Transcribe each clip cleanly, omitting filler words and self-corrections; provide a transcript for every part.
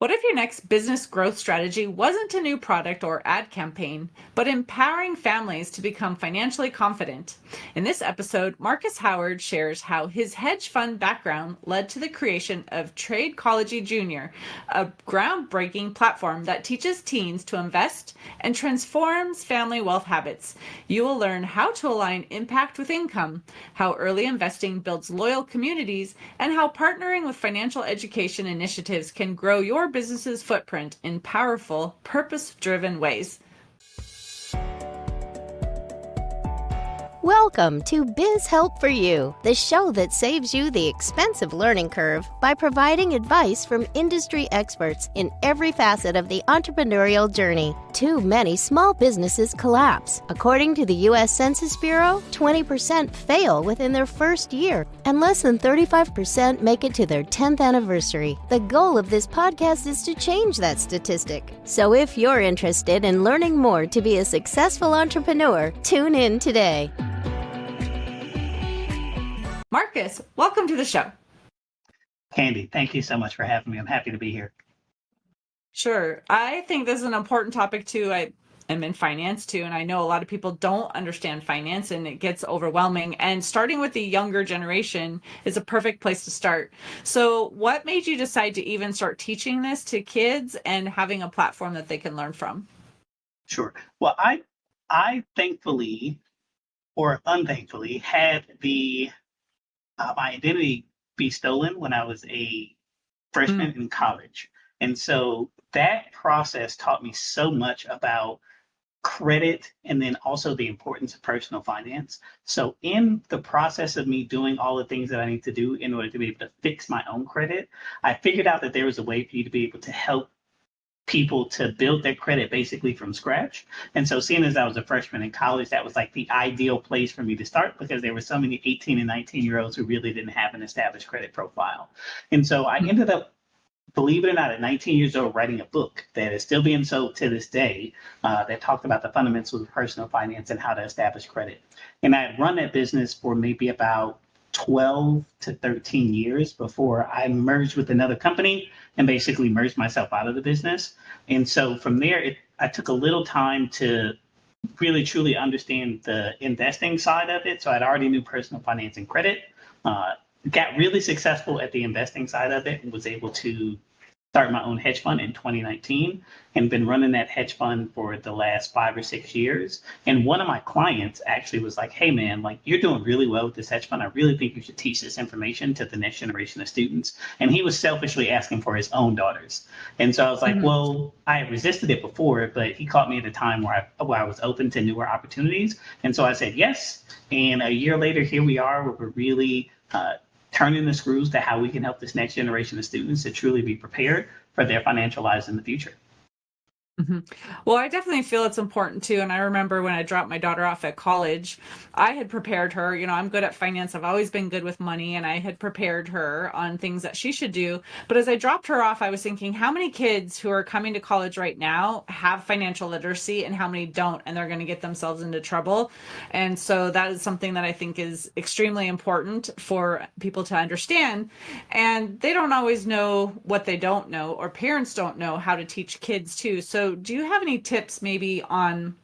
What if your next business growth strategy wasn't a new product or ad campaign, but empowering families to become financially confident? In this episode, Marcus Howard shares how his hedge fund background led to the creation of Tradecology Junior, a groundbreaking platform that teaches teens to invest and transforms family wealth habits. You will learn how to align impact with income, how early investing builds loyal communities, and how partnering with financial education initiatives can grow your business's footprint in powerful, purpose-driven ways. Welcome to Biz Help for You, the show that saves you the expensive learning curve by providing advice from industry experts in every facet of the entrepreneurial journey. Too many small businesses collapse. According to the U.S. Census Bureau, 20% fail within their first year, and less than 35% make it to their 10th anniversary. The goal of this podcast is to change that statistic. So if you're interested in learning more to be a successful entrepreneur, tune in today. Marcus, welcome to the show. Candy, thank you so much for having me. I'm happy to be here. Sure. I think this is an important topic too. I am in finance too, and I know a lot of people don't understand finance and it gets overwhelming. And starting with the younger generation is a perfect place to start. So what made you decide to even start teaching this to kids and having a platform that they can learn from? Sure. Well, I thankfully or unthankfully had my identity be stolen when I was a freshman in college. And so that process taught me so much about credit and then also the importance of personal finance. So in the process of me doing all the things that I need to do in order to be able to fix my own credit, I figured out that there was a way for you to be able to help people to build their credit basically from scratch. And so seeing as I was a freshman in college, that was like the ideal place for me to start because there were so many 18 and 19-year-olds who really didn't have an established credit profile. And so I ended up, believe it or not, at 19 years old, writing a book that is still being sold to this day that talked about the fundamentals of personal finance and how to establish credit. And I had run that business for maybe about 12 to 13 years before I merged with another company and basically merged myself out of the business. And so from there, I took a little time to really truly understand the investing side of it. So I'd already knew personal finance and credit, got really successful at the investing side of it and was able to start my own hedge fund in 2019 and been running that hedge fund for the last 5 or 6 years. And one of my clients actually was like, hey man, like you're doing really well with this hedge fund. I really think you should teach this information to the next generation of students. And he was selfishly asking for his own daughters. And so I was like, well, I resisted it before, but he caught me at a time where I was open to newer opportunities. And so I said yes. And a year later, here we are, where we're really turning the screws to how we can help this next generation of students to truly be prepared for their financial lives in the future. Well, I definitely feel it's important too. And I remember when I dropped my daughter off at college, I had prepared her. You know, I'm good at finance. I've always been good with money, and I had prepared her on things that she should do. But as I dropped her off, I was thinking, how many kids who are coming to college right now have financial literacy and how many don't, and they're going to get themselves into trouble. And so that is something that I think is extremely important for people to understand. And they don't always know what they don't know, or parents don't know how to teach kids too. So do you have any tips maybe on,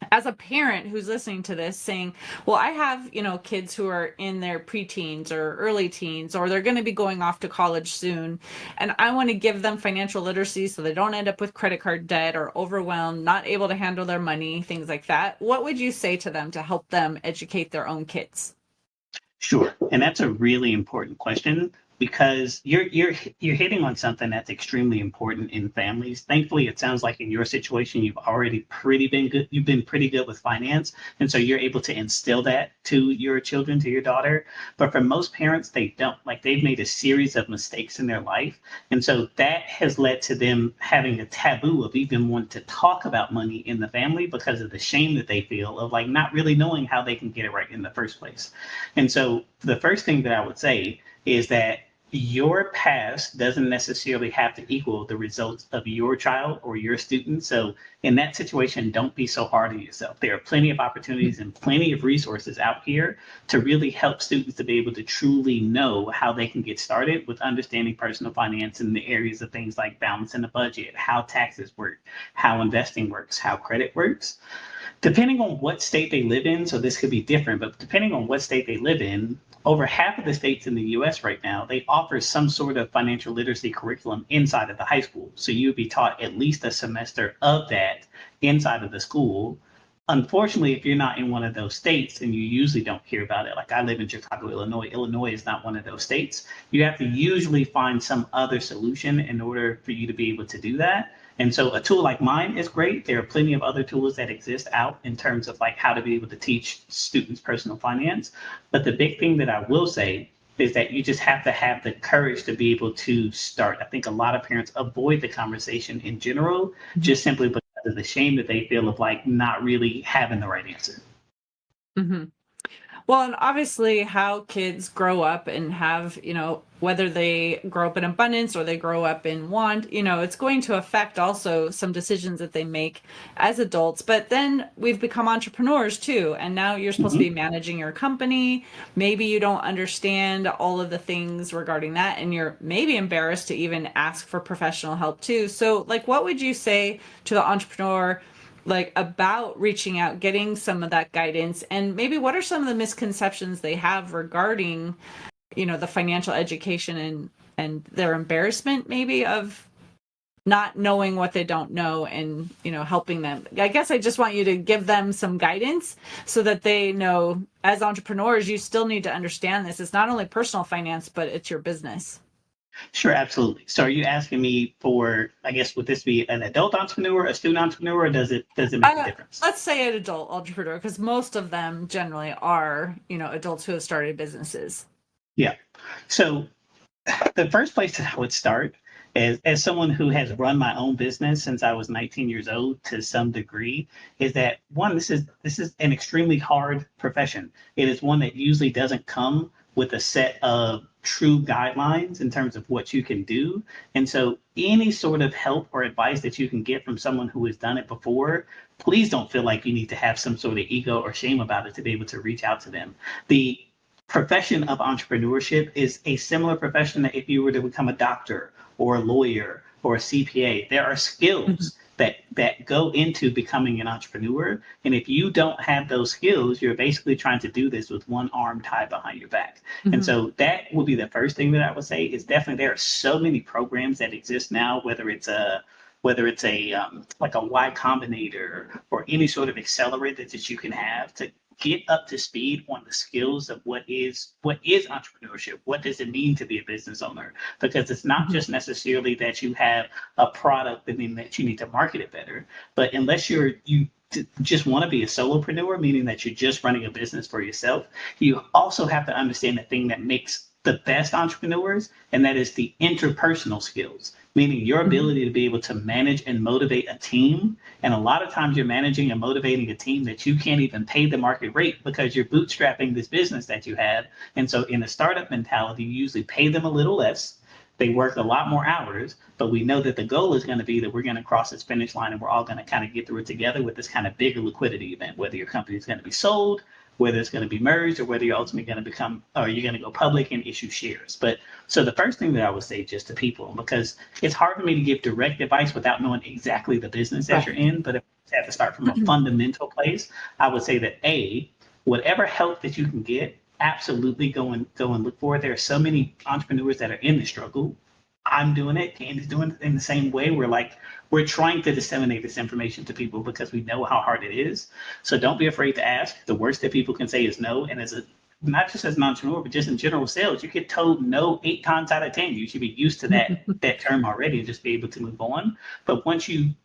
as a parent who's listening to this, saying, well, I have, kids who are in their preteens or early teens, or they're going to be going off to college soon, and I want to give them financial literacy so they don't end up with credit card debt or overwhelmed, not able to handle their money, things like that. What would you say to them to help them educate their own kids? Sure. And that's a really important question because you're hitting on something that's extremely important in families. Thankfully, it sounds like in your situation, you've been pretty good with finance. And so you're able to instill that to your children, to your daughter. But for most parents, they don't. Like they've made a series of mistakes in their life. And so that has led to them having a taboo of even wanting to talk about money in the family because of the shame that they feel of like not really knowing how they can get it right in the first place. And so the first thing that I would say is that your past doesn't necessarily have to equal the results of your child or your student. So in that situation, don't be so hard on yourself. There are plenty of opportunities and plenty of resources out here to really help students to be able to truly know how they can get started with understanding personal finance in the areas of things like balancing the budget, how taxes work, how investing works, how credit works. Depending on what state they live in, so this could be different, but depending on what state they live in, over half of the states in the US right now, they offer some sort of financial literacy curriculum inside of the high school. So you'd be taught at least a semester of that inside of the school. Unfortunately, if you're not in one of those states, and you usually don't hear about it, like I live in Chicago, Illinois. Illinois is not one of those states. You have to usually find some other solution in order for you to be able to do that. And so a tool like mine is great. There are plenty of other tools that exist out in terms of like how to be able to teach students personal finance. But the big thing that I will say is that you just have to have the courage to be able to start. I think a lot of parents avoid the conversation in general, just simply because of the shame that they feel of like not really having the right answer. Mhm. Well, and obviously, how kids grow up and have, whether they grow up in abundance or they grow up in want, it's going to affect also some decisions that they make as adults. But then we've become entrepreneurs too. And now you're supposed to be managing your company. Maybe you don't understand all of the things regarding that. And you're maybe embarrassed to even ask for professional help too. So, like, what would you say to the entrepreneur? Like about reaching out, getting some of that guidance, and maybe what are some of the misconceptions they have regarding, the financial education and their embarrassment maybe of not knowing what they don't know and, helping them. I guess I just want you to give them some guidance so that they know as entrepreneurs, you still need to understand this. It's not only personal finance, but it's your business. Sure, absolutely. So are you asking me for, I guess, would this be an adult entrepreneur, a student entrepreneur, or does it make a difference? Let's say an adult entrepreneur, because most of them generally are, adults who have started businesses. Yeah. So the first place that I would start is, as someone who has run my own business since I was 19 years old to some degree, is that one, this is an extremely hard profession. It is one that usually doesn't come with a set of true guidelines in terms of what you can do. And so any sort of help or advice that you can get from someone who has done it before, please don't feel like you need to have some sort of ego or shame about it to be able to reach out to them. The profession of entrepreneurship is a similar profession that if you were to become a doctor or a lawyer or a CPA, there are skills that go into becoming an entrepreneur. And if you don't have those skills, you're basically trying to do this with one arm tied behind your back. And so that would be the first thing that I would say is definitely there are so many programs that exist now, whether it's a like a Y Combinator or any sort of accelerator that you can have to get up to speed on the skills of what is entrepreneurship. What does it mean to be a business owner? Because it's not just necessarily that you have a product that mean that you need to market it better, but unless you just want to be a solopreneur, meaning that you're just running a business for yourself, you also have to understand the thing that makes the best entrepreneurs, and that is the interpersonal skills, meaning your ability to be able to manage and motivate a team. And a lot of times you're managing and motivating a team that you can't even pay the market rate because you're bootstrapping this business that you have. And so in a startup mentality, you usually pay them a little less. They work a lot more hours, but we know that the goal is going to be that we're going to cross this finish line and we're all going to kind of get through it together with this kind of bigger liquidity event, whether your company is going to be sold, whether it's going to be merged, or whether you're ultimately going to become, or you're going to go public and issue shares. But so the first thing that I would say just to people, because it's hard for me to give direct advice without knowing exactly the business that you're in, but if you have to start from a fundamental place, I would say that whatever help that you can get, absolutely go and look for it. There are so many entrepreneurs that are in the struggle. I'm doing it. Candy's doing it in the same way. We're trying to disseminate this information to people because we know how hard it is. So don't be afraid to ask. The worst that people can say is no. And not just as an entrepreneur, but just in general sales, you get told no 8 times out of 10. You should be used to that term already and just be able to move on. But once you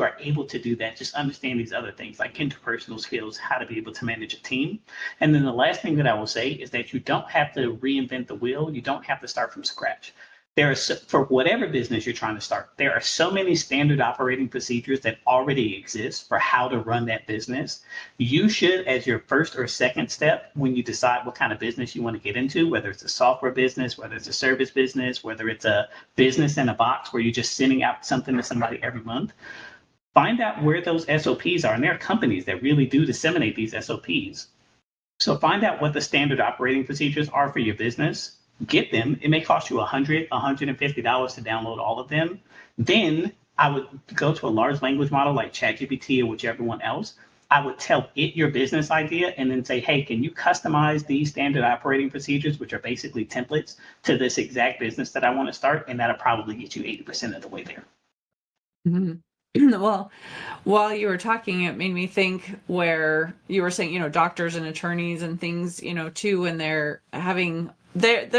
are able to do that, just understand these other things like interpersonal skills, how to be able to manage a team. And then the last thing that I will say is that you don't have to reinvent the wheel. You don't have to start from scratch. for whatever business you're trying to start, there are so many standard operating procedures that already exist for how to run that business. You should, as your first or second step, when you decide what kind of business you want to get into, whether it's a software business, whether it's a service business, whether it's a business in a box where you're just sending out something to somebody every month, find out where those SOPs are. And there are companies that really do disseminate these SOPs. So find out what the standard operating procedures are for your business. Get them. It may cost you $100, $150 to download all of them. Then I would go to a large language model like ChatGPT or whichever one else. I would tell it your business idea and then say, hey, can you customize these standard operating procedures, which are basically templates, to this exact business that I want to start? And that'll probably get you 80% of the way there. Well, while you were talking, it made me think where you were saying, doctors and attorneys and things, too, and they're having they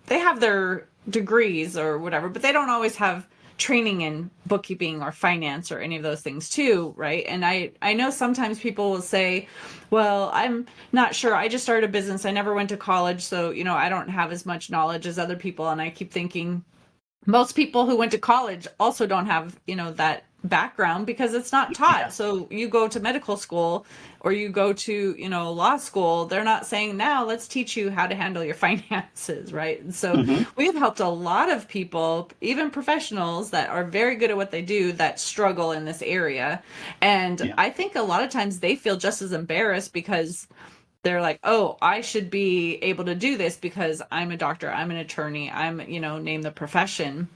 have their degrees or whatever, but they don't always have training in bookkeeping or finance or any of those things too, right? And I know sometimes people will say, well, I'm not sure. I just started a business. I never went to college, so I don't have as much knowledge as other people. And I keep thinking most people who went to college also don't have, that background because it's not taught. Yeah. So you go to medical school or you go to, law school, they're not saying, now let's teach you how to handle your finances, right? And so we've helped a lot of people, even professionals that are very good at what they do, that struggle in this area. And I think a lot of times they feel just as embarrassed because they're like, oh, I should be able to do this because I'm a doctor, I'm an attorney, I'm, name the profession.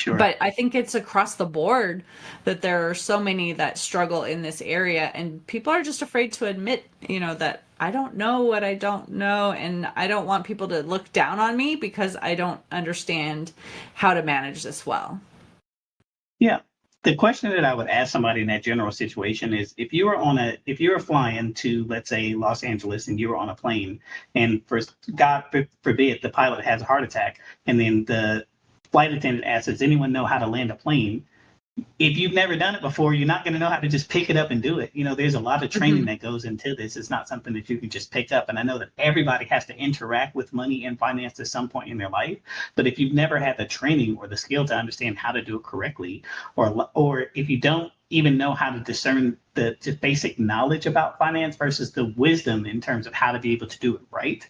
Sure. But I think it's across the board that there are so many that struggle in this area, and people are just afraid to admit, that I don't know what I don't know, and I don't want people to look down on me because I don't understand how to manage this well. Yeah. The question that I would ask somebody in that general situation is if you were flying to, let's say, Los Angeles and you were on a plane and God forbid the pilot has a heart attack and then the flight attendant asks, does anyone know how to land a plane? If you've never done it before, you're not going to know how to just pick it up and do it. There's a lot of training that goes into this. It's not something that you can just pick up. And I know that everybody has to interact with money and finance at some point in their life. But if you've never had the training or the skill to understand how to do it correctly, or if you don't even know how to discern the just basic knowledge about finance versus the wisdom in terms of how to be able to do it right,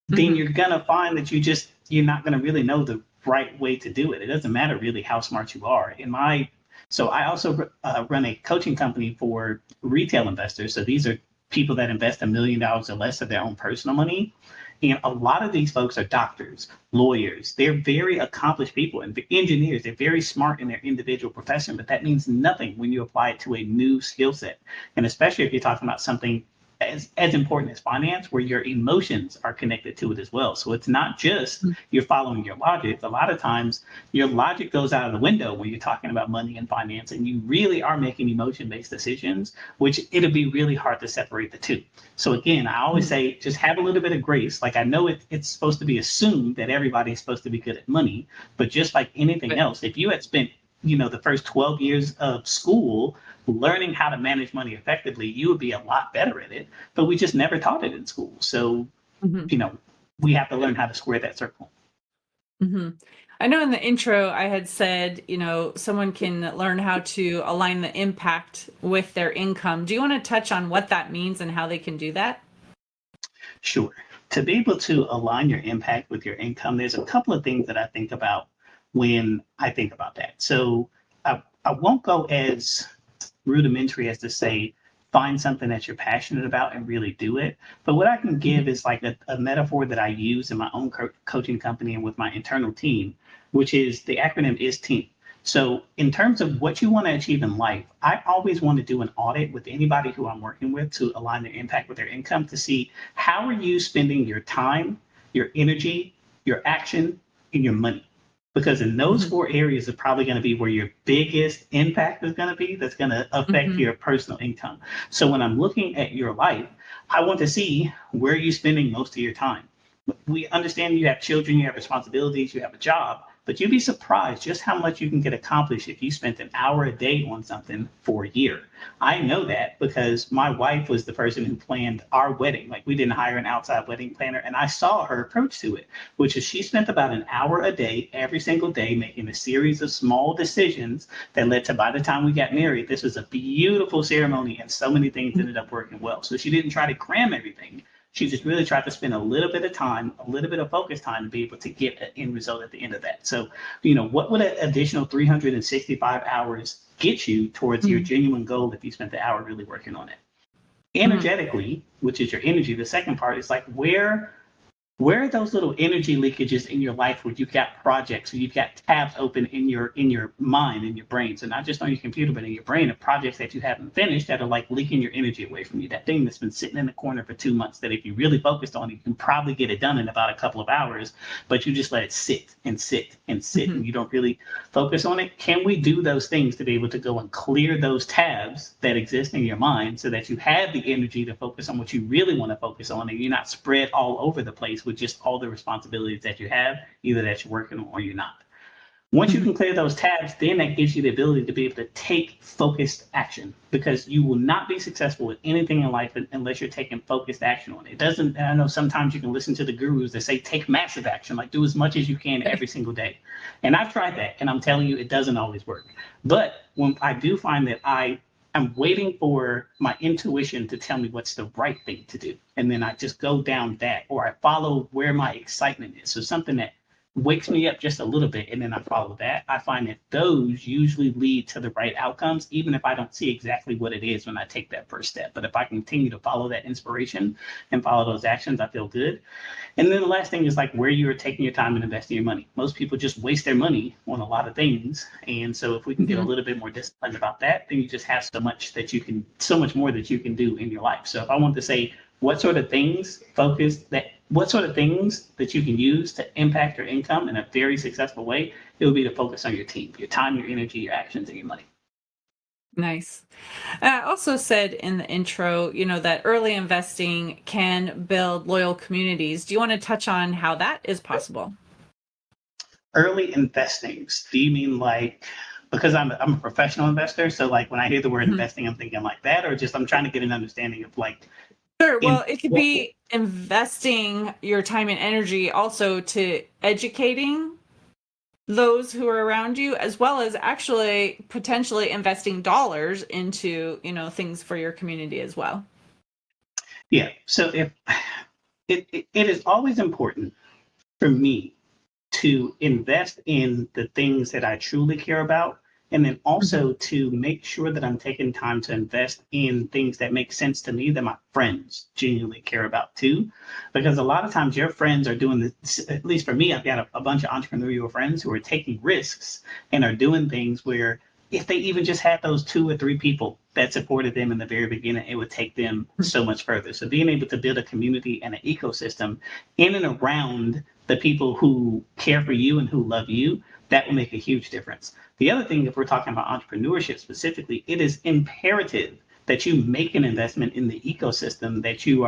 then you're going to find that you're not going to really know the right way to do it. It doesn't matter really how smart you are. So I also run a coaching company for retail investors. So these are people that invest $1 million or less of their own personal money. And a lot of these folks are doctors, lawyers. They're very accomplished people and engineers. They're very smart in their individual profession, but that means nothing when you apply it to a new skill set. And especially if you're talking about something as important as finance, where your emotions are connected to it as well. So it's not just you're following your logic. A lot of times your logic goes out of the window when you're talking about money and finance, and you really are making emotion-based decisions, which it'll be really hard to separate the two. So again, I always say just have a little bit of grace. Like I know it's supposed to be assumed that everybody's supposed to be good at money, but just like anything else, if you had spent the first 12 years of school learning how to manage money effectively, you would be a lot better at it. But we just never taught it in school. So, we have to learn how to square that circle. I know in the intro I had said, someone can learn how to align the impact with their income. Do you want to touch on what that means and how they can do that? Sure. To be able to align your impact with your income, there's a couple of things that I think about when I think about that. So I won't go as rudimentary as to say, find something that you're passionate about and really do it. But what I can give is like a metaphor that I use in my own coaching company and with my internal team, which is the acronym is TEAM. So in terms of what you want to achieve in life, I always want to do an audit with anybody who I'm working with to align their impact with their income to see how are you spending your time, your energy, your action, and your money. Because in those four areas are probably going to be where your biggest impact is going to be that's going to affect your personal income. So when I'm looking at your life, I want to see where you're spending most of your time. We understand you have children, you have responsibilities, you have a job, but you'd be surprised just how much you can get accomplished if you spent an hour a day on something for a year. I know that because my wife was the person who planned our wedding. Like, we didn't hire an outside wedding planner, and I saw her approach to it, which is she spent about an hour a day every single day making a series of small decisions that led to, by the time we got married, this was a beautiful ceremony and so many things ended up working well. So she didn't try to cram everything. She just really tried to spend a little bit of time, a little bit of focus time to be able to get an end result at the end of that. So, what would an additional 365 hours get you towards your genuine goal if you spent the hour really working on it? Energetically, which is your energy, the second part is like, where are those little energy leakages in your life where you've got projects, where you've got tabs open in your mind, in your brain? So not just on your computer, but in your brain, of projects that you haven't finished that are like leaking your energy away from you. That thing that's been sitting in the corner for 2 months that if you really focused on it, you can probably get it done in about a couple of hours, but you just let it sit and sit and sit and you don't really focus on it. Can we do those things to be able to go and clear those tabs that exist in your mind so that you have the energy to focus on what you really want to focus on and you're not spread all over the place with just all the responsibilities that you have, either that you're working on or you're not. Once you can clear those tabs, then that gives you the ability to be able to take focused action, because you will not be successful with anything in life unless you're taking focused action on it. It doesn't, I know sometimes you can listen to the gurus that say take massive action, like do as much as you can every single day. And I've tried that, and I'm telling you, it doesn't always work. But when I do find that I'm waiting for my intuition to tell me what's the right thing to do. And then I just go down that, or I follow where my excitement is. So something that wakes me up just a little bit, and then I follow that. I find that those usually lead to the right outcomes, even if I don't see exactly what it is when I take that first step. But if I continue to follow that inspiration and follow those actions, I feel good. And then the last thing is like where you're taking your time and investing your money. Most people just waste their money on a lot of things. And so if we can get a little bit more disciplined about that, then you just have so much more that you can do in your life. So if I want to say what sort of things that you can use to impact your income in a very successful way, it would be to focus on your team, your time, your energy, your actions, and your money. Nice. I also said in the intro, that early investing can build loyal communities. Do you want to touch on how that is possible? Early investing, do you mean like, because I'm a professional investor, so like when I hear the word investing, I'm thinking like that, or just I'm trying to get an understanding of like. Sure. Well, it could be investing your time and energy also to educating those who are around you, as well as actually potentially investing dollars into, things for your community as well. Yeah. So if it is always important for me to invest in the things that I truly care about, and then also to make sure that I'm taking time to invest in things that make sense to me that my friends genuinely care about too. Because a lot of times your friends are doing this, at least for me, I've got a bunch of entrepreneurial friends who are taking risks and are doing things where if they even just had those 2 or 3 people that supported them in the very beginning, it would take them so much further. So being able to build a community and an ecosystem in and around the people who care for you and who love you, that will make a huge difference. The other thing, if we're talking about entrepreneurship specifically, it is imperative that you make an investment in the ecosystem that you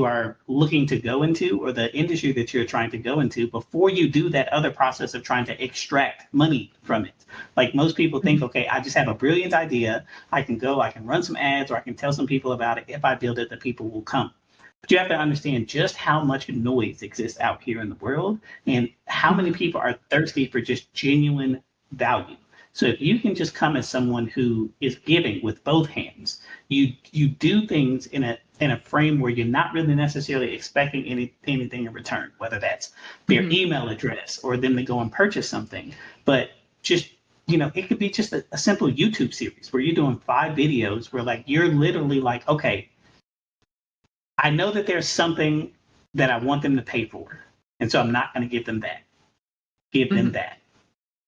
are looking to go into, or the industry that you're trying to go into, before you do that other process of trying to extract money from it. Like most people think, okay, I just have a brilliant idea. I can run some ads, or I can tell some people about it. If I build it, the people will come. But you have to understand just how much noise exists out here in the world and how many people are thirsty for just genuine value. So if you can just come as someone who is giving with both hands, you do things in a frame where you're not really necessarily expecting anything in return, whether that's their email address or them to go and purchase something. But just, it could be just a simple YouTube series where you're doing 5 videos where like you're literally like, okay, I know that there's something that I want them to pay for, and so I'm not going to give them that. Give them that.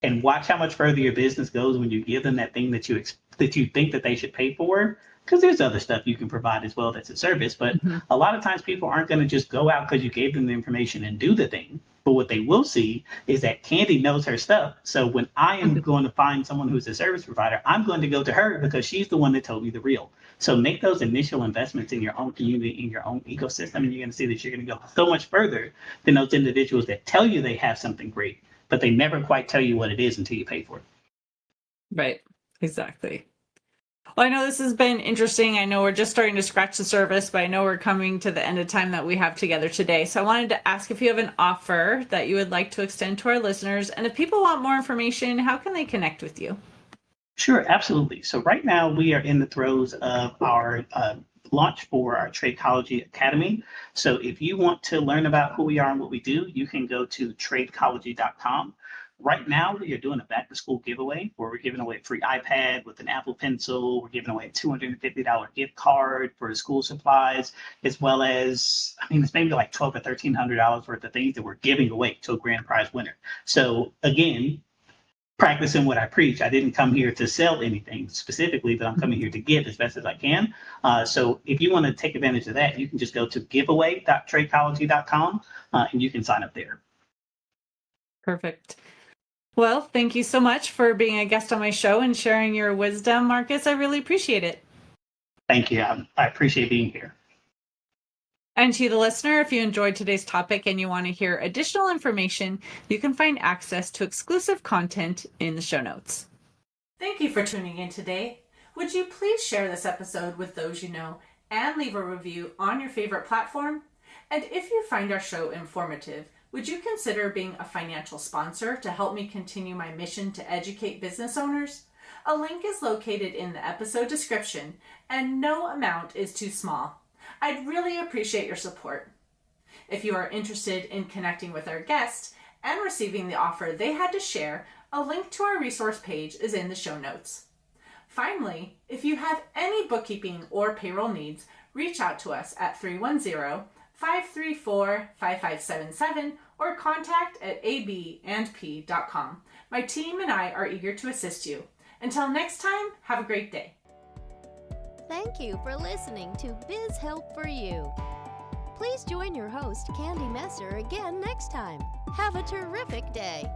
And watch how much further your business goes when you give them that thing that you think that they should pay for. Because there's other stuff you can provide as well that's a service. But a lot of times people aren't going to just go out because you gave them the information and do the thing. But what they will see is that Candy knows her stuff. So when I am going to find someone who's a service provider, I'm going to go to her because she's the one that told me the real. So make those initial investments in your own community, in your own ecosystem, and you're going to see that you're going to go so much further than those individuals that tell you they have something great, but they never quite tell you what it is until you pay for it. Right. Exactly. Well, I know this has been interesting. I know we're just starting to scratch the surface, but I know we're coming to the end of time that we have together today. So I wanted to ask if you have an offer that you would like to extend to our listeners. And if people want more information, how can they connect with you? Sure, absolutely. So right now we are in the throes of our launch for our Tradecology Academy. So if you want to learn about who we are and what we do, you can go to tradecology.com. Right now, we are doing a back to school giveaway where we're giving away a free iPad with an Apple Pencil. We're giving away a $250 gift card for school supplies, as well as, it's maybe like $1,200 or $1,300 worth of things that we're giving away to a grand prize winner. So again, practicing what I preach. I didn't come here to sell anything specifically, but I'm coming here to give as best as I can. So if you want to take advantage of that, you can just go to giveaway.tradecology.com and you can sign up there. Perfect. Well, thank you so much for being a guest on my show and sharing your wisdom, Marcus. I really appreciate it. Thank you. I appreciate being here. And to the listener, if you enjoyed today's topic and you want to hear additional information, you can find access to exclusive content in the show notes. Thank you for tuning in today. Would you please share this episode with those you know and leave a review on your favorite platform? And if you find our show informative, would you consider being a financial sponsor to help me continue my mission to educate business owners? A link is located in the episode description, and no amount is too small. I'd really appreciate your support. If you are interested in connecting with our guest and receiving the offer they had to share, a link to our resource page is in the show notes. Finally, if you have any bookkeeping or payroll needs, reach out to us at 310-534-5577 or contact@abandp.com. My team and I are eager to assist you. Until next time, have a great day. Thank you for listening to Biz Help for You. Please join your host, Candy Messer, again next time. Have a terrific day.